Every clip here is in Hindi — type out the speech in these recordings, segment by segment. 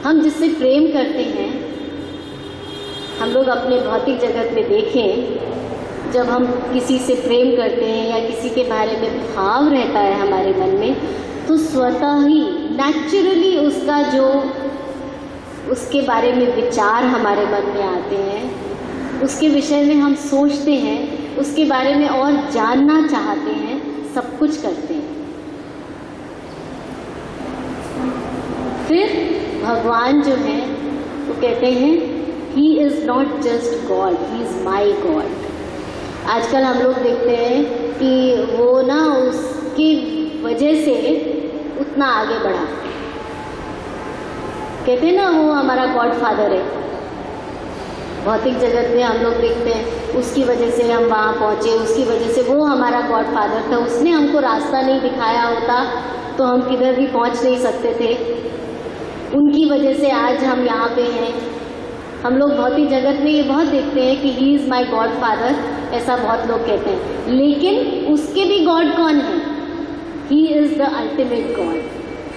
हम जिससे प्रेम करते हैं, हम लोग अपने भौतिक जगत में देखें, जब हम किसी से प्रेम करते हैं या किसी के बारे में भाव रहता है हमारे मन में, तो स्वतः ही नेचुरली उसका जो उसके बारे में विचार हमारे मन में आते हैं, उसके विषय में हम सोचते हैं, उसके बारे में और जानना चाहते हैं, सब कुछ करते हैं। फिर भगवान जो है वो कहते हैं he is not just God, he is my God. आजकल हम लोग देखते हैं कि वो ना उसकी वजह से उतना आगे बढ़ा, कहते हैं ना वो हमारा गॉड फादर है। भौतिक जगत में हम लोग देखते हैं उसकी वजह से हम वहाँ पहुँचे, उसकी वजह से वो हमारा गॉड फादर था, उसने हमको रास्ता नहीं दिखाया होता तो हम किधर भी पहुँच नहीं सकते थे, उनकी वजह से आज हम यहाँ पे हैं। हम लोग भौतिक जगत में ये बहुत देखते हैं कि he is my God father, ऐसा बहुत लोग कहते हैं, लेकिन उसके भी गॉड कौन है? He is the ultimate God,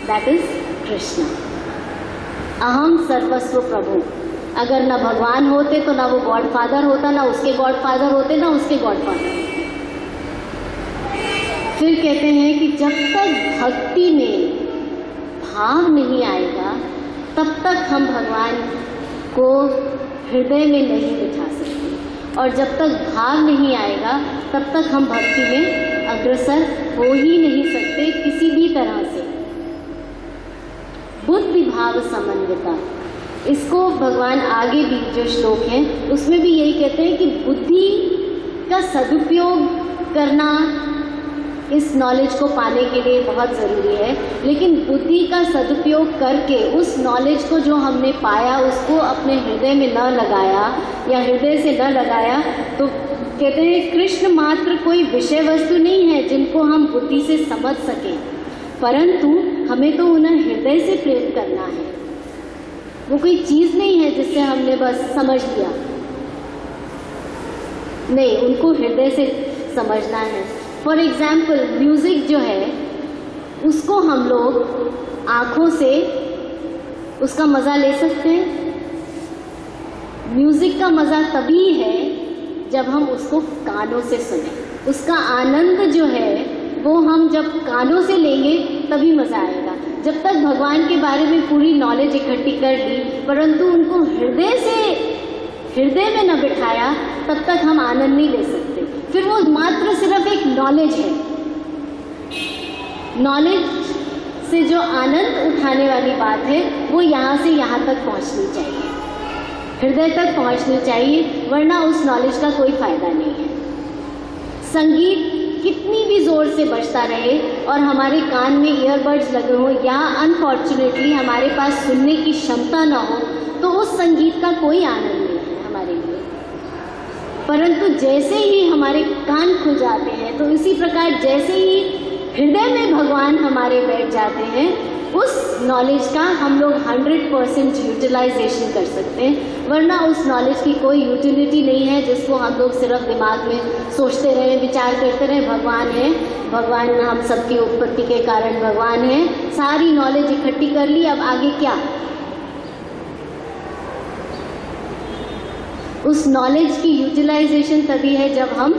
that is Krishna. अहम सर्वस्व प्रभु। अगर ना भगवान होते तो ना वो गॉड फादर होता, ना उसके गॉड फादर होते, ना उसके गॉड फादर होते। फिर कहते हैं कि जब तक भक्ति में भाव नहीं आएगा तब तक हम भगवान को हृदय में नहीं बिठा सकते, और जब तक भाव नहीं आएगा तब तक हम भक्ति में अग्रसर हो ही नहीं सकते किसी भी तरह से। बुद्धि भाव समन्विता, इसको भगवान आगे भी जो श्लोक हैं उसमें भी यही कहते हैं कि बुद्धि का सदुपयोग करना इस नॉलेज को पाने के लिए बहुत ज़रूरी है, लेकिन बुद्धि का सदुपयोग करके उस नॉलेज को जो हमने पाया उसको अपने हृदय में न लगाया या हृदय से न लगाया तो कहते हैं कृष्ण मात्र कोई विषय वस्तु नहीं है जिनको हम बुद्धि से समझ सकें, परंतु हमें तो उन्हें हृदय से प्रेम करना है। वो कोई चीज़ नहीं है जिससे हमने बस समझ लिया, नहीं, उनको हृदय से समझना है। फॉर एग्जाम्पल म्यूज़िक जो है उसको हम लोग आँखों से उसका मज़ा ले सकते हैं। म्यूज़िक का मज़ा तभी है जब हम उसको कानों से सुने, उसका आनंद जो है वो हम जब कानों से लेंगे तभी मज़ा आएगा। जब तक भगवान के बारे में पूरी नॉलेज इकट्ठी कर ली परंतु उनको हृदय में न बिठाया तब तक हम आनंद नहीं ले सकते। फिर वो मात्र सिर्फ एक नॉलेज है। नॉलेज से जो आनंद उठाने वाली बात है वो यहाँ से यहाँ तक पहुँचनी चाहिए, हृदय तक पहुँचनी चाहिए, वरना उस नॉलेज का कोई फ़ायदा नहीं है। संगीत कितनी भी ज़ोर से बजता रहे और हमारे कान में ईयरबड्स लगे हों या अनफॉर्चुनेटली हमारे पास सुनने की क्षमता ना हो तो उस संगीत का कोई आनंद नहीं है हमारे लिए। परंतु जैसे ही हमारे कान खुल जाते हैं तो इसी प्रकार जैसे ही हृदय में भगवान हमारे बैठ जाते हैं उस नॉलेज का हम लोग 100% यूटिलाइजेशन कर सकते हैं, वरना उस नॉलेज की कोई यूटिलिटी नहीं है जिसको हम लोग सिर्फ दिमाग में सोचते रहें, विचार करते रहें भगवान है, भगवान हम सबकी उत्पत्ति के कारण भगवान है, सारी नॉलेज इकट्ठी कर ली, अब आगे क्या? उस नॉलेज की यूटिलाइजेशन तभी है जब हम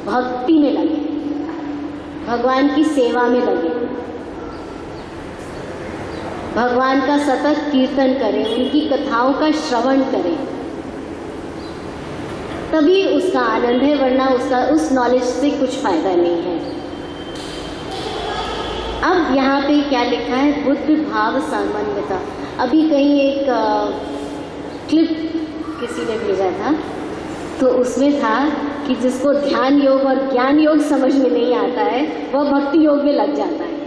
भक्ति में लगे, भगवान की सेवा में लगे, भगवान का सतत कीर्तन करें, उनकी कथाओं का श्रवण करें, तभी उसका आनंद है, वरना उस नॉलेज से कुछ फ़ायदा नहीं है। अब यहाँ पे क्या लिखा है? बुद्धि भाव समन्विता। अभी कहीं एक क्लिप किसी ने भेजा था तो उसमें था कि जिसको ध्यान योग और ज्ञान योग समझ में नहीं आता है वह भक्ति योग में लग जाता है।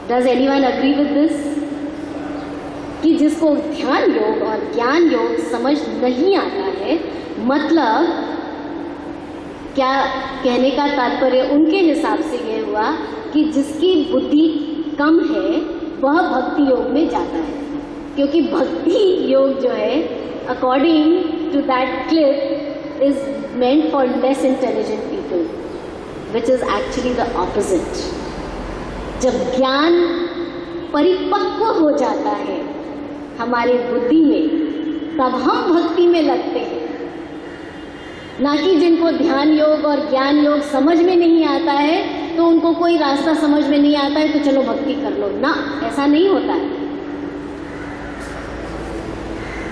Does anyone agree with this? कि जिसको ध्यान योग और ज्ञान योग समझ नहीं आता है, मतलब क्या कहने का तात्पर्य उनके हिसाब से ये हुआ कि जिसकी बुद्धि कम है वह भक्ति योग में जाता है, क्योंकि भक्ति योग जो है according to that clip is meant for less intelligent people, which is actually the opposite. जब ज्ञान परिपक्व हो जाता है हमारी बुद्धि में, तब हम भक्ति में लगते हैं। ना कि जिनको ध्यान योग और ज्ञान योग समझ में नहीं आता है, तो उनको कोई रास्ता समझ में नहीं आता है तो चलो भक्ति कर लो, ना, ऐसा नहीं होता है।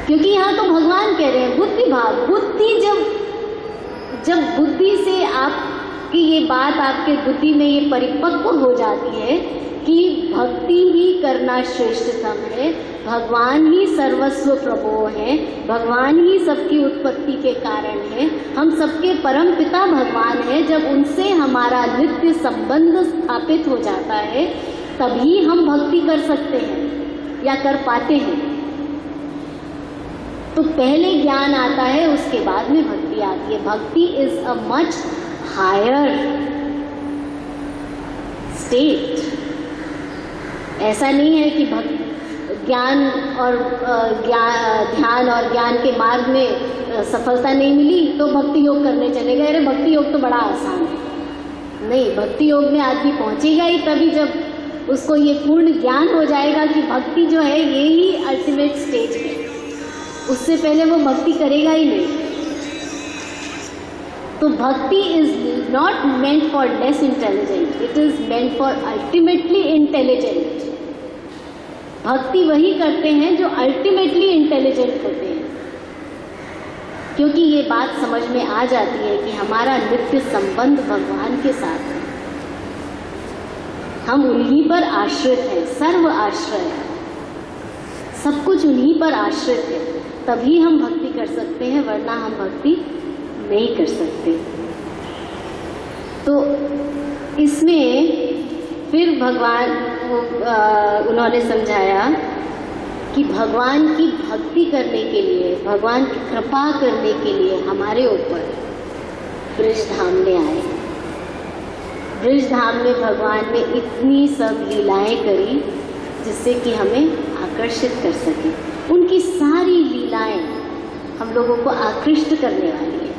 क्योंकि यहाँ तो भगवान कह रहे हैं बुद्धि भाव, बुद्धि जब बुद्धि से आपकी ये बात आपके बुद्धि में ये परिपक्व हो जाती है कि भक्ति ही करना श्रेष्ठतम है, भगवान ही सर्वस्व प्रभु है, भगवान ही सबकी उत्पत्ति के कारण है, हम सबके परम पिता भगवान है, जब उनसे हमारा नित्य संबंध स्थापित हो जाता है तभी हम भक्ति कर सकते हैं या कर पाते हैं। तो पहले ज्ञान आता है, उसके बाद में भक्ति आती है। Bhakti is a much higher state. ऐसा नहीं है कि ज्ञान और ध्यान और ज्ञान के मार्ग में सफलता नहीं मिली तो भक्ति योग करने चले गए, अरे भक्ति योग तो बड़ा आसान है। नहीं, भक्ति योग में आदमी पहुंचेगा ही तभी जब उसको ये पूर्ण ज्ञान हो जाएगा कि भक्ति जो है ये ही अल्टीमेट स्टेज है, उससे पहले वो भक्ति करेगा ही नहीं। तो भक्ति is not meant for less intelligent, it is meant for ultimately intelligent. भक्ति वही करते हैं जो अल्टीमेटली इंटेलिजेंट होते हैं, क्योंकि ये बात समझ में आ जाती है कि हमारा नित्य संबंध भगवान के साथ है, हम उन्हीं पर आश्रित हैं, सर्व आश्रय, सब कुछ उन्हीं पर आश्रित है, तभी हम भक्ति कर सकते हैं, वरना हम भक्ति नहीं कर सकते। तो इसमें फिर भगवान उन्होंने समझाया कि भगवान की भक्ति करने के लिए, भगवान की कृपा करने के लिए हमारे ऊपर ब्रजधाम में आए। ब्रजधाम में भगवान ने इतनी सब लीलाएं करी जिससे कि हमें आकर्षित कर सके। उनकी सारी लीलाएं हम लोगों को आकृष्ट करने वाली है,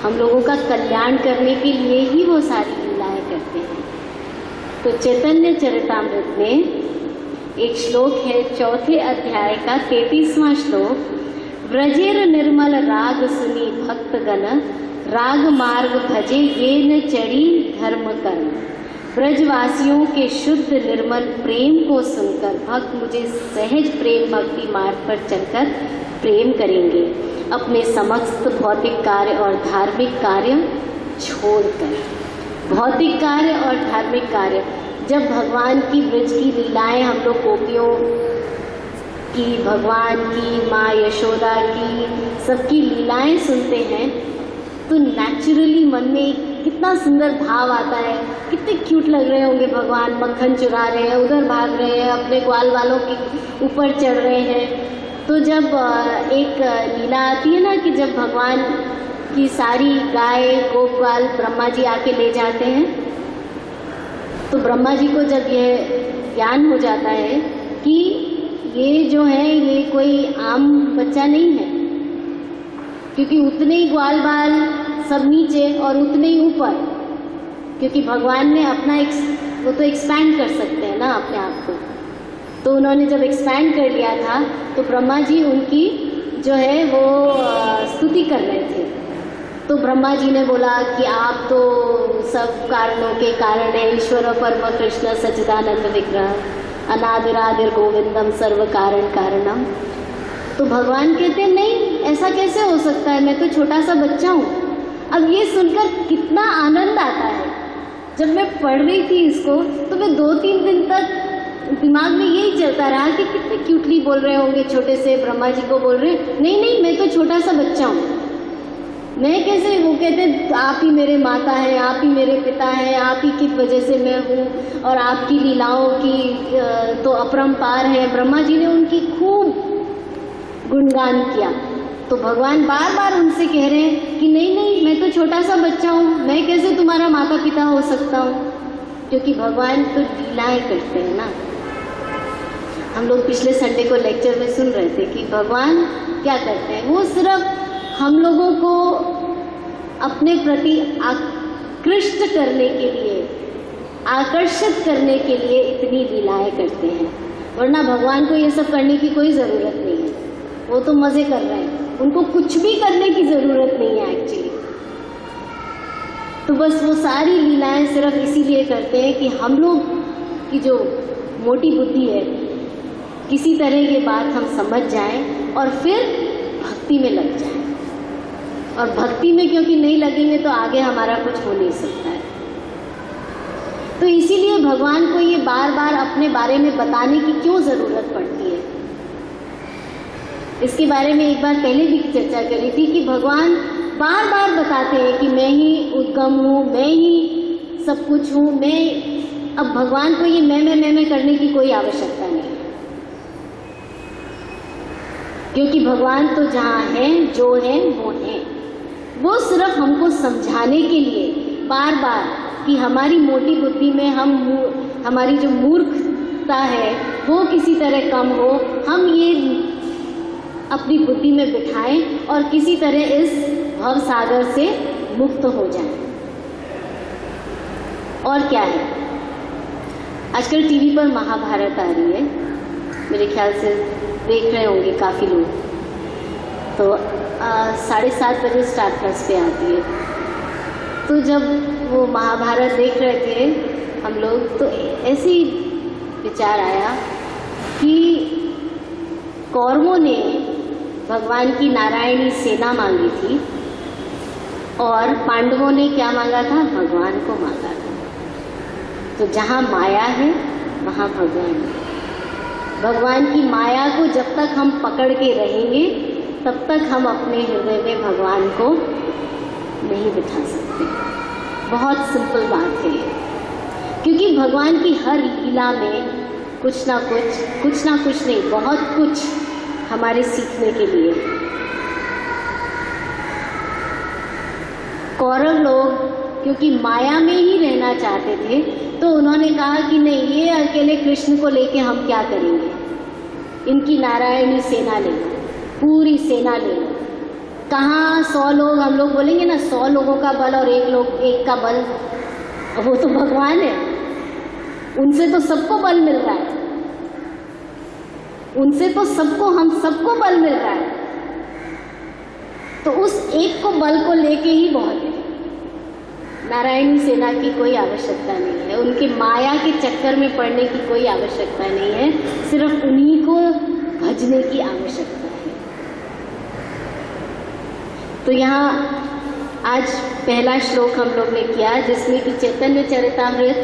हम लोगों का कल्याण करने के लिए ही वो सारी लीलाएं करते हैं। तो चैतन्य चरितामृत में एक श्लोक है, 4 अध्याय का 33वां श्लोक, व्रजेर निर्मल राग सुनी भक्तगण, राग मार्ग भजे ये न चढ़ी धर्म कर्म। ब्रजवासियों के शुद्ध निर्मल प्रेम को सुनकर भक्त मुझे सहज प्रेम भक्ति मार्ग पर चलकर प्रेम करेंगे, अपने समस्त भौतिक कार्य और धार्मिक कार्य छोड़कर। भौतिक कार्य और धार्मिक कार्य, जब भगवान की ब्रज की लीलाएं हम लोग गोपियों की, भगवान की, माँ यशोदा की, सबकी लीलाएं सुनते हैं तो नेचुरली मन में कितना सुंदर भाव आता है, कितने क्यूट लग रहे होंगे भगवान, मक्खन चुरा रहे हैं, उधर भाग रहे हैं, अपने ग्वाल वालों के ऊपर चढ़ रहे हैं। तो जब एक लीला आती है ना कि जब भगवान की सारी गाय गोपाल ब्रह्मा जी आके ले जाते हैं, तो ब्रह्मा जी को जब यह ज्ञान हो जाता है कि ये जो है ये कोई आम बच्चा नहीं है, क्योंकि उतने ही ग्वाल बाल सब नीचे और उतने ही ऊपर, क्योंकि भगवान ने अपना वो तो एक्सपैंड कर सकते हैं ना अपने आप को। तो उन्होंने जब एक्सपैंड कर लिया था तो ब्रह्मा जी उनकी जो है वो स्तुति कर रहे थे। तो ब्रह्मा जी ने बोला कि आप तो सब कारणों के कारण है, ईश्वर परम कृष्ण सच्चिदानंद विग्रह, अनादिरादिर गोविंदम सर्व कारण कारणम। तो भगवान कहते हैं नहीं, ऐसा कैसे हो सकता है, मैं तो छोटा सा बच्चा हूँ। अब ये सुनकर कितना आनंद आता है। जब मैं पढ़ रही थी इसको तो मैं 2-3 दिन तक दिमाग में यही चलता रहा कि कितने क्यूटली बोल रहे होंगे, छोटे से ब्रह्मा जी को बोल रहे हैं, नहीं नहीं मैं तो छोटा सा बच्चा हूँ, मैं कैसे। वो कहते आप ही मेरे माता हैं, आप ही मेरे पिता हैं, आप ही की वजह से मैं हूँ और आपकी लीलाओं की तो अपरंपार है। ब्रह्मा जी ने उनकी खूब गुणगान किया। तो भगवान बार बार उनसे कह रहे हैं कि नहीं नहीं मैं तो छोटा सा बच्चा हूँ, मैं कैसे तुम्हारा माता पिता हो सकता हूँ, क्योंकि भगवान तो लीलाएं करते हैं ना। हम लोग पिछले संडे को लेक्चर में सुन रहे थे कि भगवान क्या करते हैं, वो सिर्फ हम लोगों को अपने प्रति आकृष्ट करने के लिए, आकर्षित करने के लिए इतनी लीलाएं करते हैं, वरना भगवान को ये सब करने की कोई ज़रूरत नहीं है। वो तो मज़े कर रहे हैं, उनको कुछ भी करने की ज़रूरत नहीं है एक्चुअली। तो बस वो सारी लीलाएं सिर्फ इसीलिए करते हैं कि हम लोग की जो मोटी बुद्धि है किसी तरह की बात हम समझ जाएं और फिर भक्ति में लग जाएं। और भक्ति में क्योंकि नहीं लगेंगे तो आगे हमारा कुछ हो नहीं सकता है। तो इसीलिए भगवान को ये बार बार अपने बारे में बताने की क्यों ज़रूरत पड़ती है, इसके बारे में एक बार पहले भी चर्चा करी थी कि भगवान बार बार बताते हैं कि मैं ही उद्गम हूँ, मैं ही सब कुछ हूँ, मैं। अब भगवान को ये मैं करने की कोई आवश्यकता नहीं है, क्योंकि भगवान तो जहाँ है, जो है वो है। वो सिर्फ हमको समझाने के लिए बार बार कि हमारी मोटी बुद्धि में हमारी जो मूर्खता है वो किसी तरह कम हो, हम ये अपनी बुद्धि में बिठाएं और किसी तरह इस भव सागर से मुक्त हो जाएं। और क्या है, आजकल टीवी पर महाभारत आ रही है, मेरे ख्याल से देख रहे होंगे काफ़ी लोग। तो 7:30 बजे स्टार प्लस पे आती है। तो जब वो महाभारत देख रहे थे हम लोग, तो ऐसे ही विचार आया कि कौरवों ने भगवान की नारायणी सेना मांगी थी और पांडवों ने क्या मांगा था, भगवान को मांगा था। तो जहाँ माया है वहाँ भगवान है। भगवान की माया को जब तक हम पकड़ के रहेंगे तब तक हम अपने हृदय में भगवान को नहीं बिठा सकते। बहुत सिंपल बात है ये, क्योंकि भगवान की हर लीला में कुछ ना कुछ नहीं, बहुत कुछ हमारे सीखने के लिए। कौरव लोग क्योंकि माया में ही रहना चाहते थे, तो उन्होंने कहा कि नहीं, ये अकेले कृष्ण को लेके हम क्या करेंगे, इनकी नारायणी सेना ले लो, पूरी सेना ले लो। कहाँ 100 लोग, हम लोग बोलेंगे ना 100 लोगों का बल और एक का बल, वो तो भगवान है, उनसे तो सबको बल मिल रहा है, उनसे तो हम सबको बल मिल रहा है। तो उस एक को बल को लेके ही बहुत है। नारायणी सेना की कोई आवश्यकता नहीं है, उनके माया के चक्कर में पड़ने की कोई आवश्यकता नहीं है, सिर्फ उन्हीं को भजने की आवश्यकता है। तो यहाँ आज पहला श्लोक हम लोग ने किया, जिसमें कि चैतन्य चरितामृत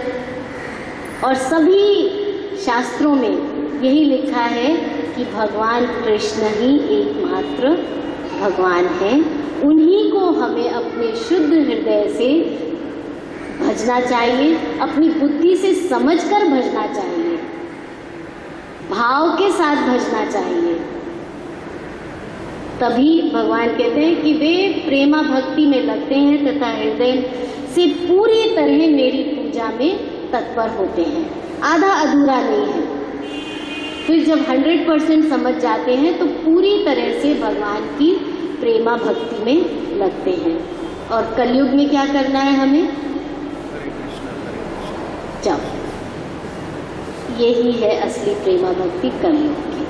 और सभी शास्त्रों में यही लिखा है कि भगवान कृष्ण ही एकमात्र भगवान हैं। उन्हीं को हमें अपने शुद्ध हृदय से भजना चाहिए, अपनी बुद्धि से समझकर भजना चाहिए, भाव के साथ भजना चाहिए। तभी भगवान कहते हैं कि वे प्रेमा भक्ति में लगते हैं तथा हृदय से पूरी तरह मेरी पूजा में तत्पर होते हैं। आधा अधूरा नहीं है। फिर जब 100% समझ जाते हैं तो पूरी तरह से भगवान की प्रेमा भक्ति में लगते हैं। और कलयुग में क्या करना है हमें, जब यही है असली प्रेमा भक्ति कलयुग की।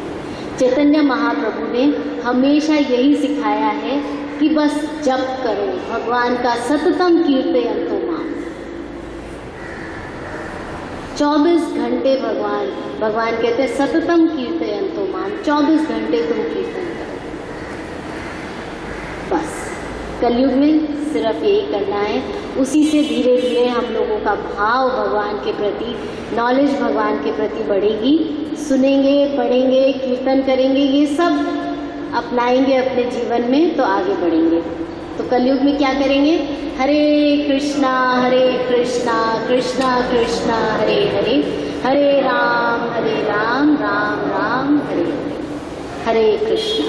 चैतन्य महाप्रभु ने हमेशा यही सिखाया है कि बस जप करो, भगवान का सततम कीर्तयन्तो माम। 24 घंटे भगवान कहते हैं सततम कीर्तयन्तो माम, 24 घंटे तुम कीर्तन करो। बस कलयुग में सिर्फ यही करना है। उसी से धीरे धीरे हम लोगों का भाव भगवान के प्रति, नॉलेज भगवान के प्रति बढ़ेगी। सुनेंगे, पढ़ेंगे, कीर्तन करेंगे, ये सब अपनाएंगे अपने जीवन में तो आगे बढ़ेंगे। तो कलयुग में क्या करेंगे, हरे कृष्णा कृष्णा कृष्णा हरे हरे, हरे राम राम राम हरे हरे। हरे कृष्णा।